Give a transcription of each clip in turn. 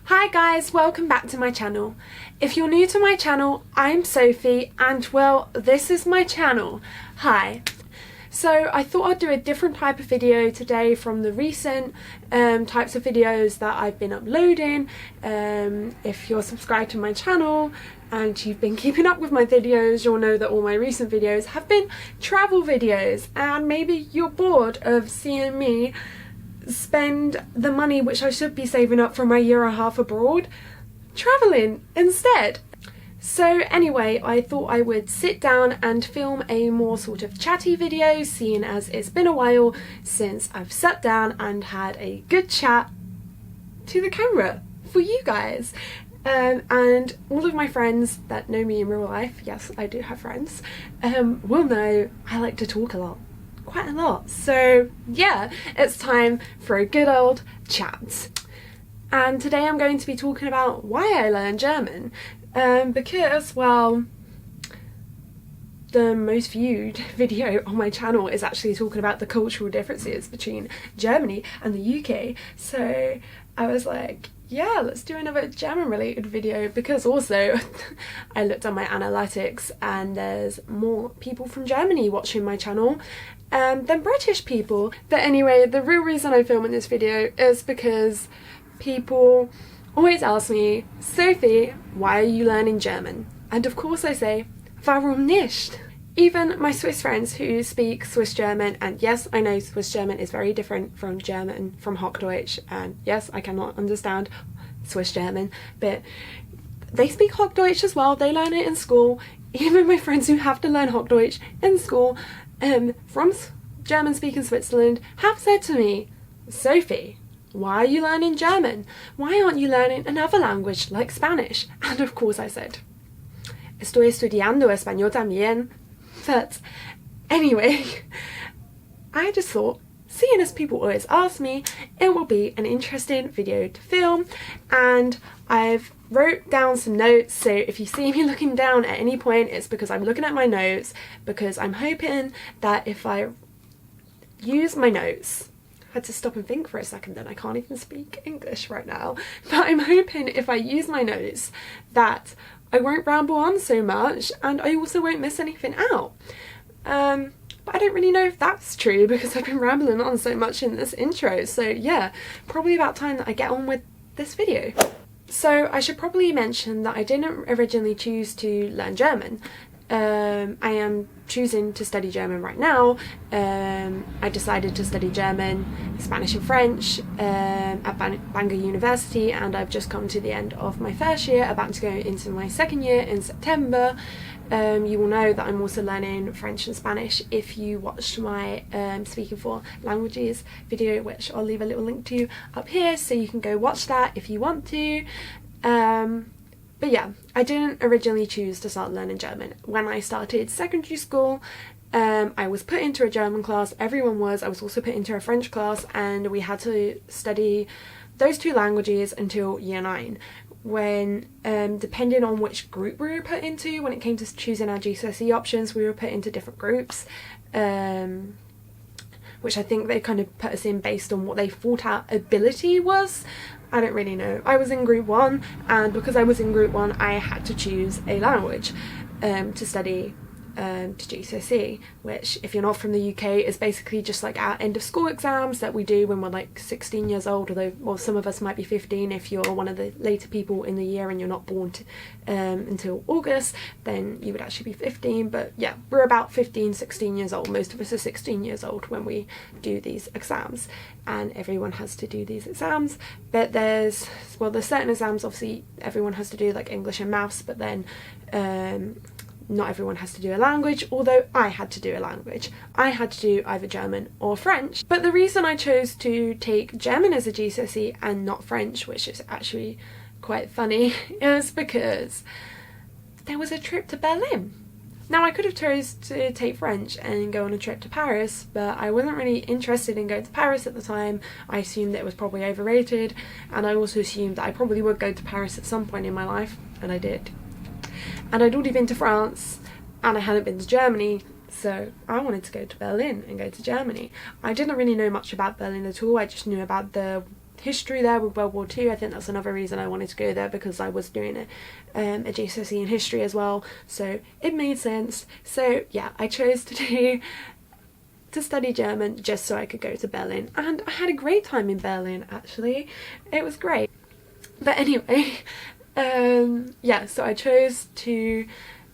Hi guys, welcome back to my channel. If you're new to my channel, I'm Sophie and well, this is my channel. Hi. So I thought I'd do a different type of video today from the recent types of videos that I've been uploading. If you're subscribed to my channel and you've been keeping up with my videos, you'll know that all my recent videos have been travel videos, and maybe you're bored of seeing me spend the money which I should be saving up for my year and a half abroad travelling instead. So anyway, I thought I would sit down and film a more sort of chatty video, seeing as it's been a while since I've sat down and had a good chat to the camera for you guys. And all of my friends that know me in real life, yes I do have friends, will know I like to talk a lot. Quite a lot. So yeah, it's time for a good old chat. And today I'm going to be talking about why I learned German, because, well, the most viewed video on my channel is actually talking about the cultural differences between Germany and the UK. So I was like, yeah, let's do another German related video, because also I looked at my analytics and there's more people from Germany watching my channel than British people. But anyway, the real reason I'm filming this video is because people always ask me, Sophie, why are you learning German? And of course I say, warum nicht? Even my Swiss friends who speak Swiss German, and yes, I know Swiss German is very different from German, from Hochdeutsch, and yes, I cannot understand Swiss German, but they speak Hochdeutsch as well, they learn it in school. Even my friends who have to learn Hochdeutsch in school, from German-speaking Switzerland, have said to me, Sophie, why are you learning German? Why aren't you learning another language like Spanish? And of course I said, estoy estudiando español también. But anyway, I just thought, seeing as people always ask me, it will be an interesting video to film, and I've wrote down some notes, so if you see me looking down at any point, it's because I'm looking at my notes, because I'm hoping that if I use my notes, I had to stop and think for a second, then I can't even speak English right now, but I'm hoping if I use my notes that I won't ramble on so much, and I also won't miss anything out. But I don't really know if that's true, because I've been rambling on so much in this intro, so yeah, probably about time that I get on with this video. So I should probably mention that I didn't originally choose to learn German. I am choosing to study German right now. I decided to study German, Spanish and French at Bangor University, and I've just come to the end of my first year, about to go into my second year in September. You will know that I'm also learning French and Spanish if you watched my Speaking for Languages video, which I'll leave a little link to up here, so you can go watch that if you want to. But yeah, I didn't originally choose to start learning German. When I started secondary school, I was put into a German class, everyone was. I was also put into a French class, and we had to study those two languages until year 9. When, depending on which group we were put into, when it came to choosing our GCSE options, we were put into different groups, which I think they kind of put us in based on what they thought our ability was. I don't really know. I was in group 1, and because I was in group 1 I had to choose a language to study to GCSE, which, if you're not from the UK, is basically just like our end of school exams that we do when we're like 16 years old, although, well, some of us might be 15 if you're one of the later people in the year and you're not born until August, then you would actually be 15, but yeah, we're about 15, 16 years old. Most of us are 16 years old when we do these exams, and everyone has to do these exams. But there's certain exams obviously everyone has to do, like English and maths, but then not everyone has to do a language, although I had to do a language. I had to do either German or French. But the reason I chose to take German as a GCSE and not French, which is actually quite funny, is because there was a trip to Berlin. Now, I could have chose to take French and go on a trip to Paris, but I wasn't really interested in going to Paris at the time. I assumed that it was probably overrated, and I also assumed that I probably would go to Paris at some point in my life, and I did. And I'd already been to France, and I hadn't been to Germany, so I wanted to go to Berlin and go to Germany. I didn't really know much about Berlin at all. I just knew about the history there with World War II. I think that's another reason I wanted to go there, because I was doing a GCSE in history as well, so it made sense. So yeah, I chose to study German just so I could go to Berlin, and I had a great time in Berlin actually. It was great. But anyway, yeah, so I chose to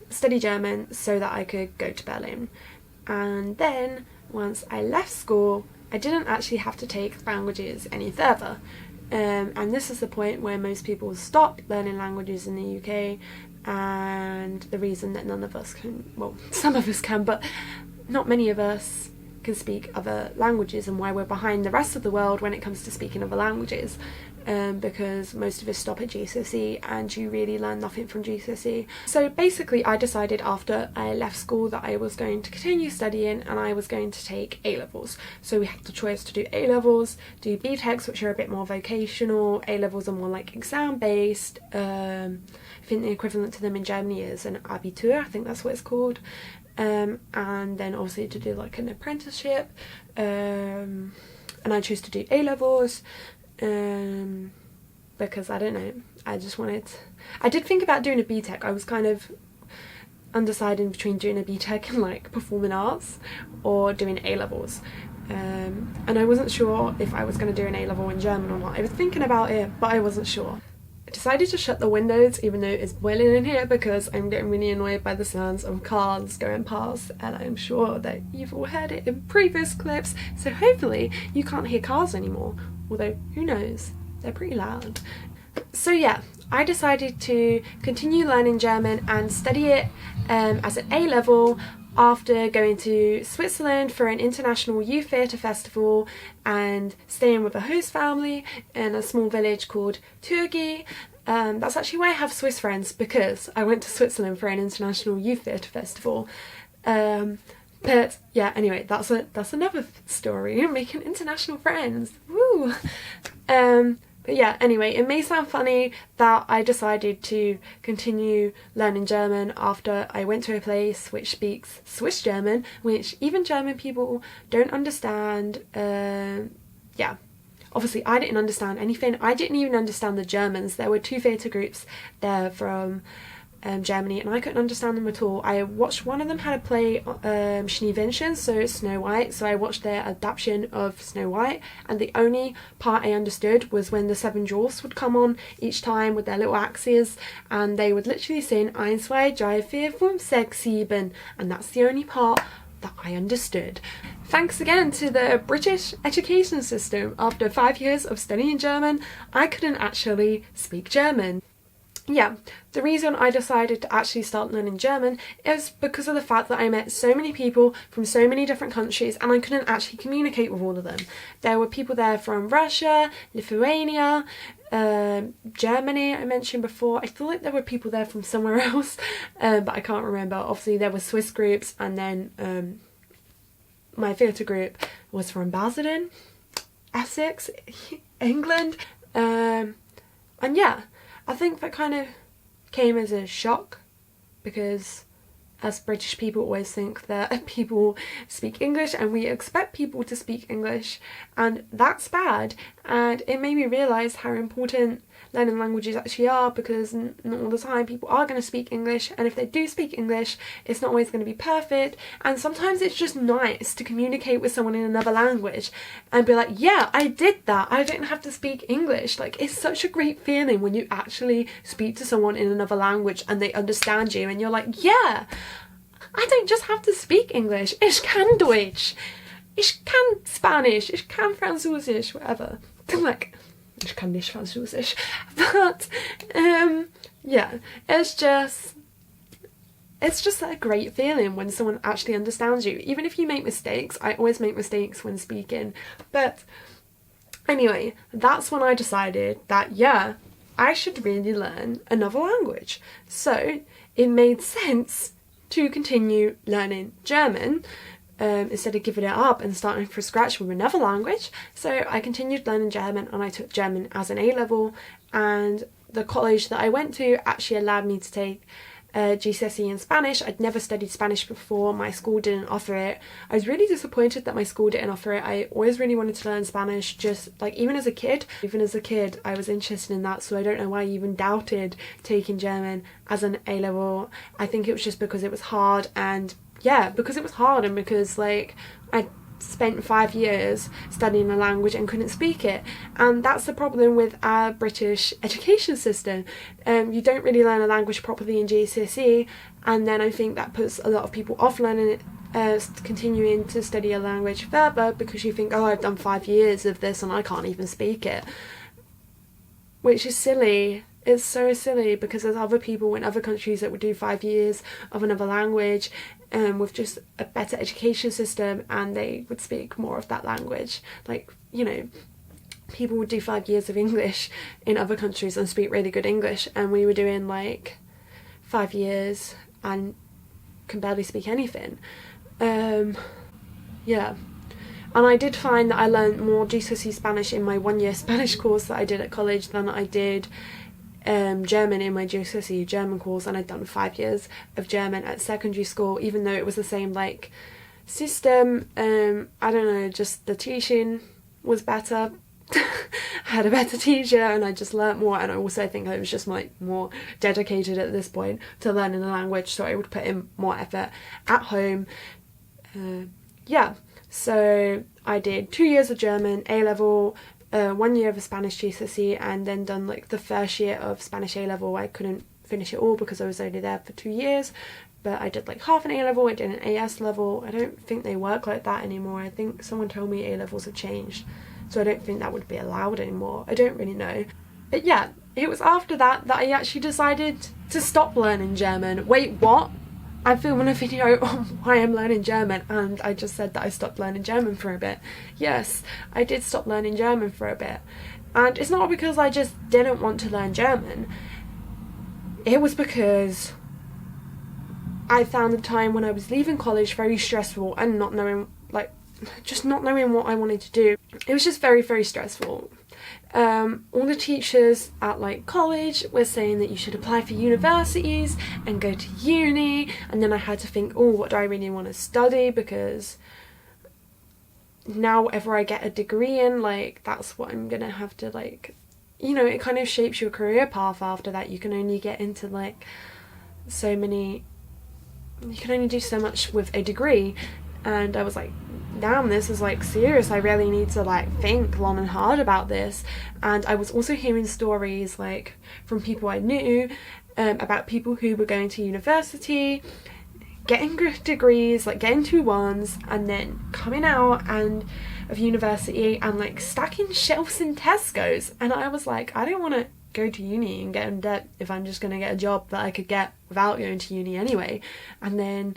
study German so that I could go to Berlin. And then once I left school, I didn't actually have to take languages any further. And this is the point where most people stop learning languages in the UK, and the reason that none of us can, well, some of us can, but not many of us can speak other languages, and why we're behind the rest of the world when it comes to speaking other languages. Because most of us stop at GCSE and you really learn nothing from GCSE. So basically I decided after I left school that I was going to continue studying, and I was going to take A-levels. So we had the choice to do A-levels, do BTECs, which are a bit more vocational. A-levels are more like exam based. I think the equivalent to them in Germany is an Abitur, I think that's what it's called. And then obviously to do like an apprenticeship. And I chose to do A-levels. Because I don't know, I did think about doing a BTEC. I was kind of undecided between doing a BTEC in like performing arts or doing A-levels, and I wasn't sure if I was going to do an A-level in German or not. I was thinking about it, but I wasn't sure. I decided to shut the windows even though it's boiling in here, because I'm getting really annoyed by the sounds of cars going past, and I'm sure that you've all heard it in previous clips, so hopefully you can't hear cars anymore. Although, who knows, they're pretty loud. So yeah, I decided to continue learning German and study it as an A-level after going to Switzerland for an international youth theatre festival and staying with a host family in a small village called Turgi. That's actually why I have Swiss friends, because I went to Switzerland for an international youth theatre festival. But yeah, anyway, that's another story. Making international friends, woo! But yeah, anyway, it may sound funny that I decided to continue learning German after I went to a place which speaks Swiss German, which even German people don't understand. Yeah, obviously I didn't understand anything. I didn't even understand the Germans. There were 2 theatre groups there from Germany, and I couldn't understand them at all. I watched one of them had a play, Schneewittchen, so Snow White, so I watched their adaptation of Snow White, and the only part I understood was when the 7 dwarfs would come on each time with their little axes, and they would literally sing 1, 2, 3, 4, 5, 6, 7, and that's the only part that I understood. Thanks again to the British education system, after 5 years of studying German, I couldn't actually speak German. Yeah, the reason I decided to actually start learning German is because of the fact that I met so many people from so many different countries, and I couldn't actually communicate with all of them. There were people there from Russia, Lithuania, Germany I mentioned before. I feel like there were people there from somewhere else, but I can't remember. Obviously there were Swiss groups, and then my theatre group was from Basildon, Essex, England, and yeah, I think that kind of came as a shock, because as British people always think that people speak English and we expect people to speak English, and that's bad. And it made me realise how important learning languages actually are, because not all the time people are going to speak English, and if they do speak English, it's not always going to be perfect, and sometimes it's just nice to communicate with someone in another language and be like, yeah, I did that, I didn't have to speak English. Like, it's such a great feeling when you actually speak to someone in another language and they understand you, and you're like, yeah, I don't just have to speak English, ich kann Deutsch, ich kann Spanish, ich kann Französisch, whatever. Like, ich kann nicht Französisch, but yeah, it's just a great feeling when someone actually understands you, even if you make mistakes. I always make mistakes when speaking, but anyway, that's when I decided that, yeah, I should really learn another language. So it made sense to continue learning German, instead of giving it up and starting from scratch with another language. So I continued learning German, and I took German as an A-level, and the college that I went to actually allowed me to take GCSE in Spanish. I'd never studied Spanish before, my school didn't offer it. I was really disappointed that my school didn't offer it. I always really wanted to learn Spanish, just like even as a kid I was interested in that, so I don't know why I even doubted taking German as an A-level. I think it was just because it was hard, and yeah, because it was hard and because like I spent 5 years studying a language and couldn't speak it. And that's the problem with our British education system. You don't really learn a language properly in GCSE, and then I think that puts a lot of people off learning it, continuing to study a language further, because you think, oh, I've done 5 years of this and I can't even speak it, which is silly. It's so silly, because there's other people in other countries that would do 5 years of another language with just a better education system, and they would speak more of that language. Like, you know, people would do 5 years of English in other countries and speak really good English, and we were doing like 5 years and can barely speak anything. Yeah. And I did find that I learned more GCSE Spanish in my 1-year Spanish course that I did at college than I did German in my GCSE German course, and I'd done 5 years of German at secondary school, even though it was the same like system. I don't know, just the teaching was better. I had a better teacher and I just learnt more, and I also think I was just like more dedicated at this point to learning the language, so I would put in more effort at home. Yeah, so I did 2 years of German A-level, 1 year of a Spanish GCSE, and then done like the first year of Spanish A-level. I couldn't finish it all because I was only there for 2 years, but I did like half an A-level, I did an AS level. I don't think they work like that anymore. I think someone told me A-levels have changed, so I don't think that would be allowed anymore. I don't really know. But yeah, it was after that that I actually decided to stop learning German. Wait, what? I'm filming a video on why I'm learning German, and I just said that I stopped learning German for a bit. Yes, I did stop learning German for a bit. And it's not because I just didn't want to learn German. It was because I found the time when I was leaving college very stressful, and not knowing, like, just not knowing what I wanted to do. It was just very, very stressful. All the teachers at like college were saying that you should apply for universities and go to uni, and then I had to think, oh, what do I really want to study, because now whatever I get a degree in, like, that's what I'm gonna have to, like, you know, it kind of shapes your career path after that. You can only get into like so many, you can only do so much with a degree. And I was like, damn, this is like serious. I really need to like think long and hard about this. And I was also hearing stories like from people I knew about people who were going to university, getting degrees, like getting 2-1s, and then coming out and of university and like stacking shelves in Tesco's. And I was like, I don't want to go to uni and get in debt if I'm just going to get a job that I could get without going to uni anyway. And then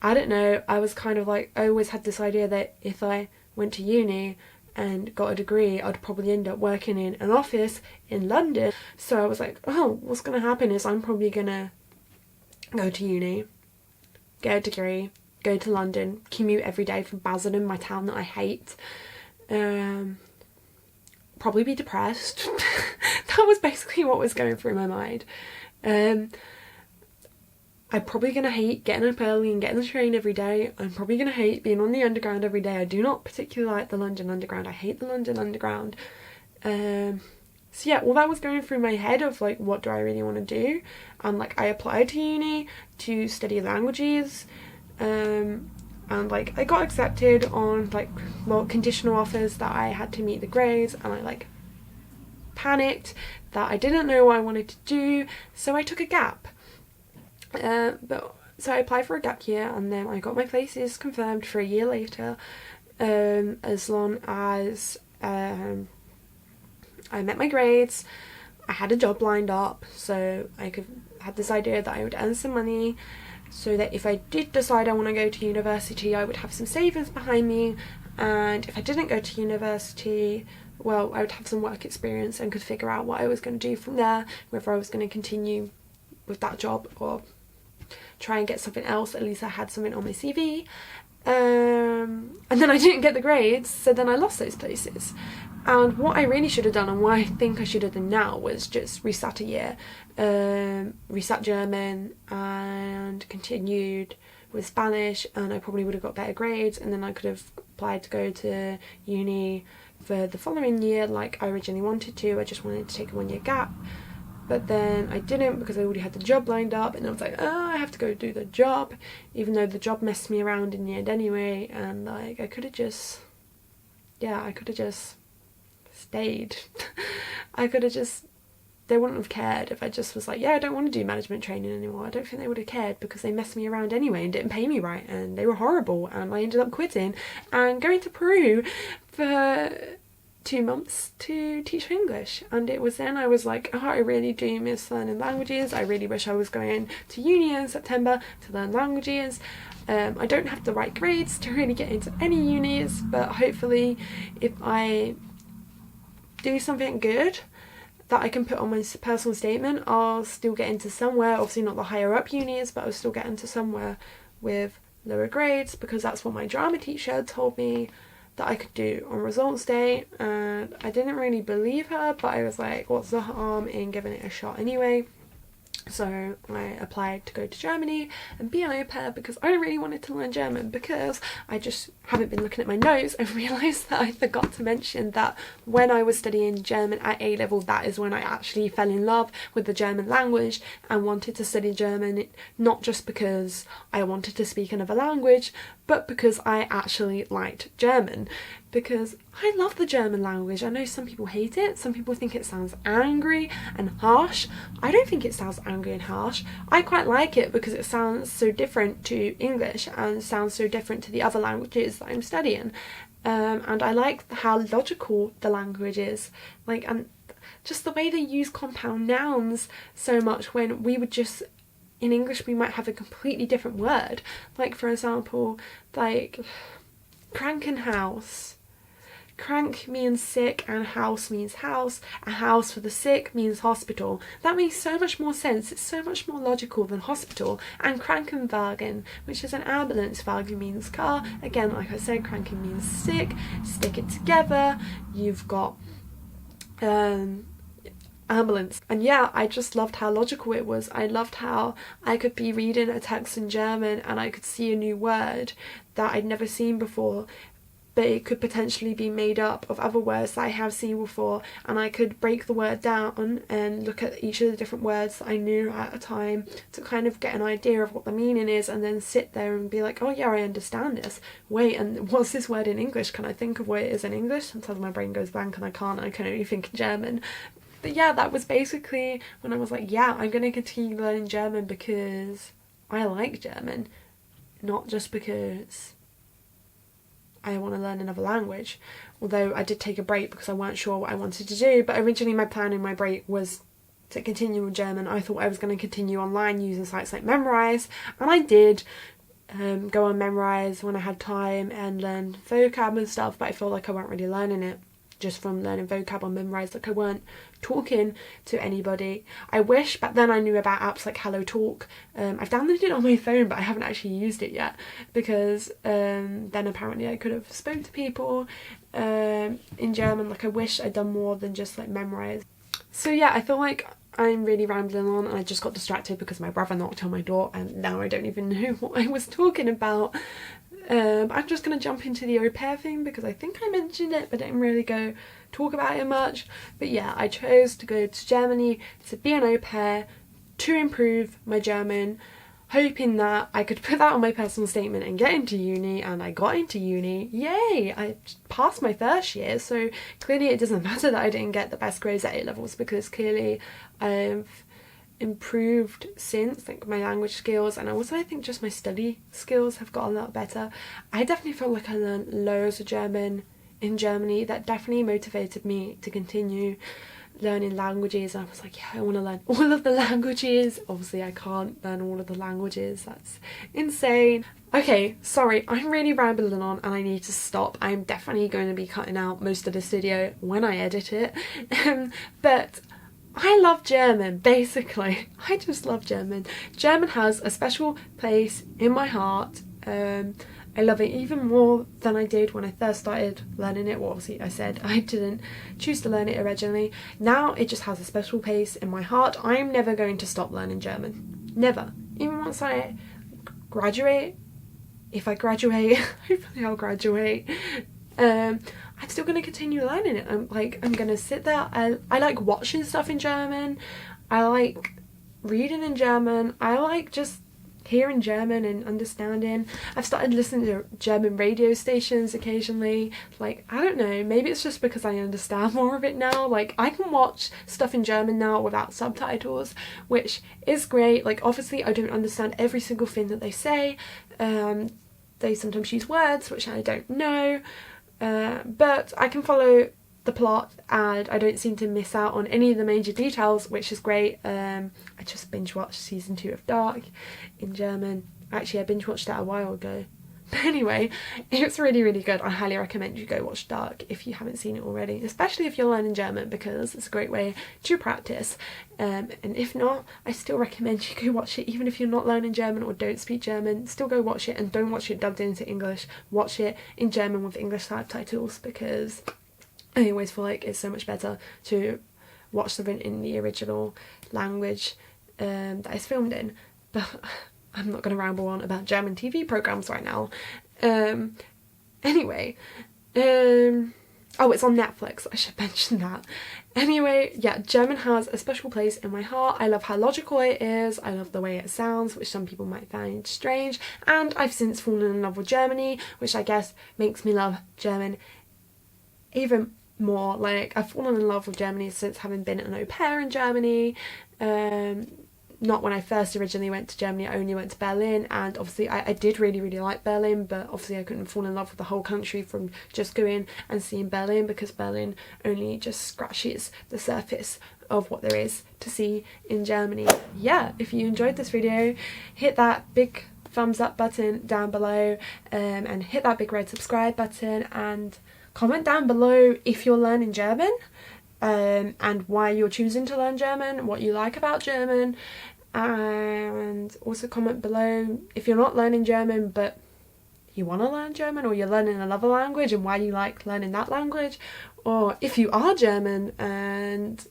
I don't know, I was kind of like, I always had this idea that if I went to uni and got a degree, I'd probably end up working in an office in London. So I was like, oh, what's going to happen is I'm probably going to go to uni, get a degree, go to London, commute every day from Basildon, my town that I hate, probably be depressed. That was basically what was going through my mind. I'm probably going to hate getting up early and getting the train every day. I'm probably going to hate being on the Underground every day. I do not particularly like the London Underground. I hate the London Underground. So yeah, all that was going through my head of like, what do I really want to do? And like, I applied to uni to study languages. And like, I got accepted on like, well, conditional offers that I had to meet the grades, and I like panicked that I didn't know what I wanted to do. So I took a gap. So I applied for a gap year, and then I got my places confirmed for a year later, as long as I met my grades. I had a job lined up, so I had this idea that I would earn some money, so that if I did decide I want to go to university, I would have some savings behind me, and if I didn't go to university, well, I would have some work experience and could figure out what I was going to do from there, whether I was going to continue with that job or try and get something else. At least I had something on my CV. And then I didn't get the grades, so then I lost those places. And what I really should have done, and what I think I should have done now, was just resat a year, resat German and continued with Spanish, and I probably would have got better grades, and then I could have applied to go to uni for the following year like I originally wanted to. I just wanted to take a 1 year gap, but then I didn't because I already had the job lined up, and I was like, oh, I have to go do the job, even though the job messed me around in the end anyway. And like, I could have just stayed. I could have just, they wouldn't have cared if I just was like, yeah, I don't want to do management training anymore. I don't think they would have cared, because they messed me around anyway and didn't pay me right, and they were horrible, and I ended up quitting and going to Peru for 2 months to teach English. And it was then I was like, oh, I really do miss learning languages. I really wish I was going to uni in September to learn languages. I don't have the right grades to really get into any unis, but hopefully if I do something good that I can put on my personal statement, I'll still get into somewhere. Obviously not the higher up unis, but I'll still get into somewhere with lower grades, because that's what my drama teacher told me that I could do on results day. And I didn't really believe her, but I was like, what's the harm in giving it a shot anyway? So I applied to go to Germany and be an au pair, because I really wanted to learn German, because I just haven't been looking at my notes and realised that I forgot to mention that when I was studying German at A level, that is when I actually fell in love with the German language and wanted to study German, not just because I wanted to speak another language, but because I actually liked German. Because I love the German language. I know some people hate it, some people think it sounds angry and harsh. I don't think it sounds angry and harsh. I quite like it because it sounds so different to English and sounds so different to the other languages that I'm studying. And I like how logical the language is. Like, and just the way they use compound nouns so much, when we would just, in English we might have a completely different word. Like, for example, like Krankenhaus. Crank means sick and house means house. A house for the sick means hospital. That makes so much more sense. It's so much more logical than hospital. And Krankenwagen, which is an ambulance. Wagen means car. Again, like I said, Kranken means sick. Stick it together. You've got ambulance. And yeah, I just loved how logical it was. I loved how I could be reading a text in German and I could see a new word that I'd never seen before, but it could potentially be made up of other words that I have seen before, and I could break the word down and look at each of the different words that I knew at a time to kind of get an idea of what the meaning is, and then sit there and be like, oh yeah, I understand this. Wait, and what's this word in English? Can I think of what it is in English? Sometimes my brain goes blank and I can only think in German. But yeah, that was basically when I was like, yeah, I'm going to continue learning German because I like German, not just because I want to learn another language. Although I did take a break because I weren't sure what I wanted to do, but originally my plan in my break was to continue with German. I thought I was going to continue online using sites like Memrise, and I did go on Memrise when I had time and learn vocab and stuff, but I felt like I weren't really learning it just from learning vocab on Memrise. Like, I weren't talking to anybody. I wish back then I knew about apps like Hello Talk. I've downloaded it on my phone, but I haven't actually used it yet, because then apparently I could have spoken to people in German. Like, I wish I'd done more than just like Memrise. So yeah, I feel like I'm really rambling on, and I just got distracted because my brother knocked on my door and now I don't even know what I was talking about. I'm just going to jump into the au pair thing because I think I mentioned it but didn't really go talk about it much. But yeah, I chose to go to Germany to be an au pair to improve my German, hoping that I could put that on my personal statement and get into uni, and I got into uni. Yay! I passed my first year, so clearly it doesn't matter that I didn't get the best grades at A-levels, because clearly I've improved since, like my language skills, and also I think just my study skills have got a lot better. I definitely felt like I learned loads of German in Germany. That definitely motivated me to continue learning languages. I was like, yeah, I want to learn all of the languages. Obviously I can't learn all of the languages, that's insane. Okay, sorry, I'm really rambling on and I need to stop. I'm definitely going to be cutting out most of this video when I edit it. But I love German, basically. I just love German. German has a special place in my heart. I love it even more than I did when I first started learning it. Well, obviously I said I didn't choose to learn it originally. Now it just has a special place in my heart. I'm never going to stop learning German. Never. Even once I graduate, if I graduate, hopefully I'll graduate, I'm still going to continue learning it. I'm going to sit there. I like watching stuff in German. I like reading in German. I like just hearing German and understanding. I've started listening to German radio stations occasionally. Like, I don't know, maybe it's just because I understand more of it now. Like, I can watch stuff in German now without subtitles, which is great. Like, obviously I don't understand every single thing that they say. They sometimes use words which I don't know, but I can follow the plot and I don't seem to miss out on any of the major details, which is great. I just binge watched season 2 of Dark in German. Actually, I binge watched that a while ago. But anyway, it's really, really good. I highly recommend you go watch Dark if you haven't seen it already, especially if you're learning German, because it's a great way to practice. And if not, I still recommend you go watch it, even if you're not learning German or don't speak German. Still go watch it, and don't watch it dubbed into English. Watch it in German with English subtitles, because I always feel like it's so much better to watch something in the original language that it's filmed in. But I'm not going to ramble on about German TV programs right now. Anyway, oh, it's on Netflix, I should mention that. Anyway, yeah, German has a special place in my heart. I love how logical it is. I love the way it sounds, which some people might find strange. And I've since fallen in love with Germany, which I guess makes me love German even more. Like, I've fallen in love with Germany since having been an au pair in Germany. Not when I first originally went to Germany. I only went to Berlin, and obviously I did really, really like Berlin, but obviously I couldn't fall in love with the whole country from just going and seeing Berlin, because Berlin only just scratches the surface of what there is to see in Germany. Yeah, if you enjoyed this video, hit that big thumbs up button down below, and hit that big red subscribe button, and comment down below if you're learning German, and why you're choosing to learn German, what you like about German, and also comment below if you're not learning German but you want to learn German, or you're learning another language and why you like learning that language, or if you are German and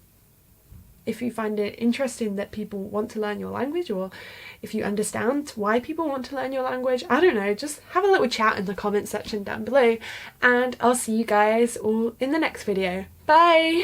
if you find it interesting that people want to learn your language, or if you understand why people want to learn your language. I don't know, just have a little chat in the comment section down below, and I'll see you guys all in the next video. Bye!